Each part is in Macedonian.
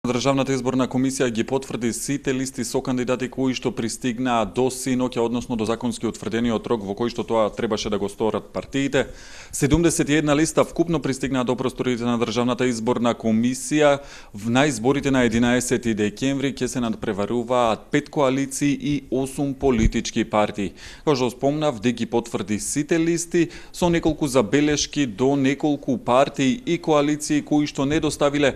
Државната изборна комисија ги потврди сите листи со кандидати кои што пристигнаа до синоќа, односно до законски утврдениот рок во кој што тоа требаше да го сторат партиите. 71 листа вкупно пристигнаа до просторите на Државната изборна комисија. На изборите на 11 декември ќе се надпреваруваат 5 коалиции и 8 политички партии. Како што спомнав, ДИК ги потврди сите листи со неколку забелешки до неколку партии и коалиции кои што не доставиле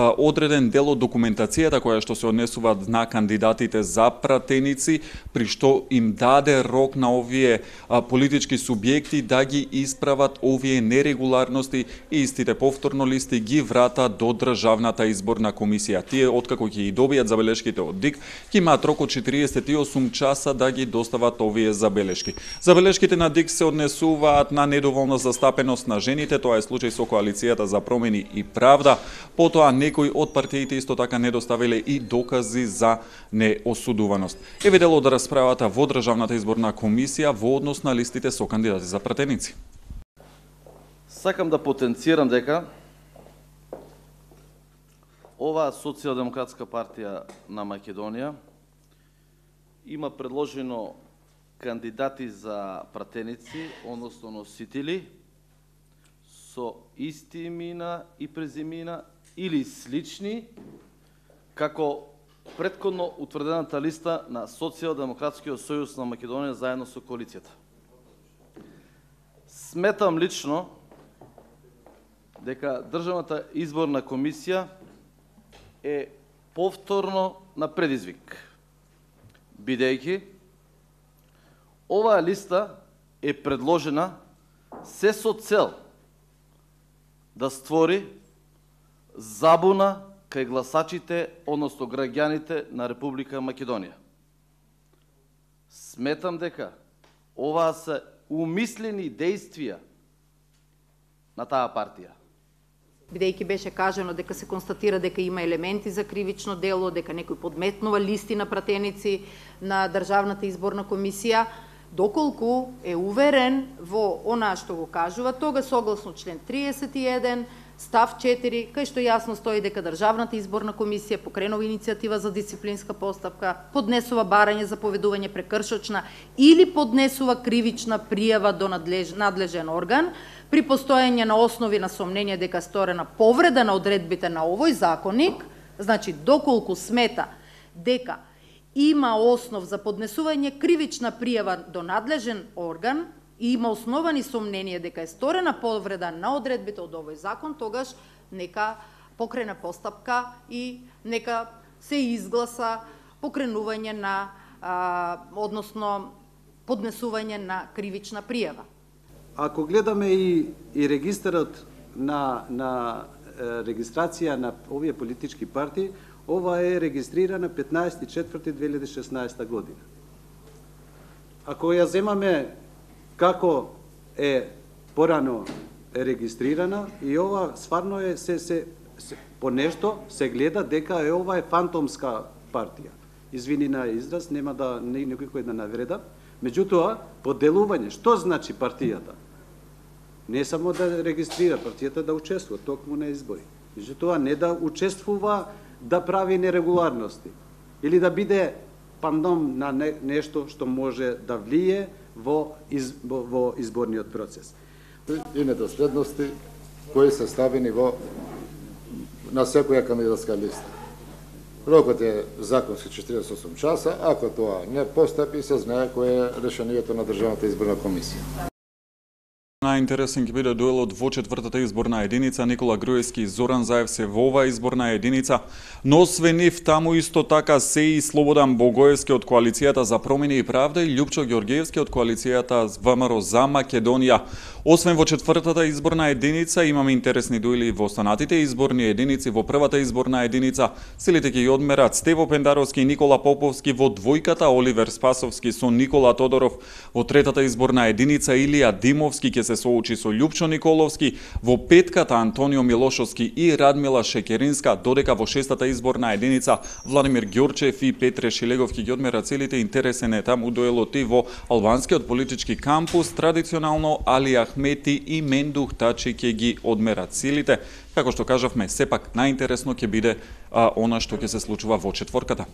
одреден дел од документацијата која што се однесува на кандидатите за пратеници, при што им даде рок на овие политички субјекти да ги исправат овие нерегуларности и истите повторно листи ги врата до Државната изборна комисија. Тие, откако ќе ги добијат забелешките од ДИК, ќе имаат рок од 48 часа да ги достават овие забелешки. Забелешките на ДИК се однесуваат на недоволна застапеност на жените, тоа е случај со коалицијата за промени и правда, потоа некои од партиите исто така не доставиле и докази за неосудуваност. Еве дел од расправата во Државната изборна комисија во однос на листите со кандидати за пратеници. Сакам да потенцирам дека оваа Социјалдемократска партија на Македонија има предложено кандидати за пратеници, односно носители, со исти имена и презимина или слични, како претходно утврдената листа на Социјалдемократскиот сојуз на Македонија заедно со коалицијата. Сметам лично дека Државната изборна комисија е повторно на предизвик, бидејќи оваа листа е предложена се со цел да створи забуна кај гласачите, односно граѓаните на Република Македонија. Сметам дека оваа се умислени дејствија на таа партија. Бидејќи беше кажано дека се констатира дека има елементи за кривично дело, дека некој подметнува листи на пратеници на Државната изборна комисија, доколку е уверен во она што го кажува, тога согласно член 31, став 4, кај што јасно стои дека Државната изборна комисија покренува иницијатива за дисциплинска постапка, поднесува барање за поведување прекршочна или поднесува кривична пријава до надлежен орган, при постоење на основи на сомнение дека сторена повреда на одредбите на овој законник, значи доколку смета дека има основ за поднесување кривична пријава до надлежен орган и има основани сомнение дека е сторена повреда на одредбите од овој закон, тогаш нека покрене постапка и нека се изгласа покренување на, односно поднесување на кривична пријава. Ако гледаме и регистарот на регистрација на овие политички партии, ова е регистрирана 15.4.2016 година. Ако ја земаме како е порано е регистрирана, и ова стварно е по нешто се гледа дека е ова е фантомска партија. Извини на израз, нема да никој да навреда. Меѓутоа, поделување, што значи партијата? Не само да регистрира партијата, да учествува токму на избори. Меѓутоа, не да учествува да прави нерегуларности или да биде пандом на нешто што може да влие во изборниот процес. И недоследности кои се ставени на секоја кандидатска листа. Рокот е законски 48 часа, ако тоа не постапи, се знае кое е решението на Државната изборна комисија. Најинтересен ќе биде дуелот во четвртата изборна единица. Никола Груевски и Зоран Заев се во оваа изборна единица, но освен нив таму исто така се и Слободан Богоевски од коалицијата за промени и правда и Љупчо Ѓорѓиевски од коалицијата ВМРО за Македонија. Освен во четвртата изборна единица, имаме интересни дуели во останатите изборни единици. Во првата изборна единица силите ќе ја одмерат Стево Пендаровски и Никола Поповски во двојката, Оливер Спасовски со Никола Тодоров. Во третата изборна единица Илија Димовски ќе се соочи со Љупчо Николовски, во петката Антонио Милошовски и Радмила Шекеринска, додека во шестата изборна единица Владимир Ѓорчев и Петре Шилеговски ги одмерат целите. Интересен е таму дуелот и во албанскиот политички кампус, традиционално Али Ахмети и Мендух Тачи ќе ги одмерат силите. Како што кажавме, сепак најинтересно ќе биде она што ќе се случува во четворката.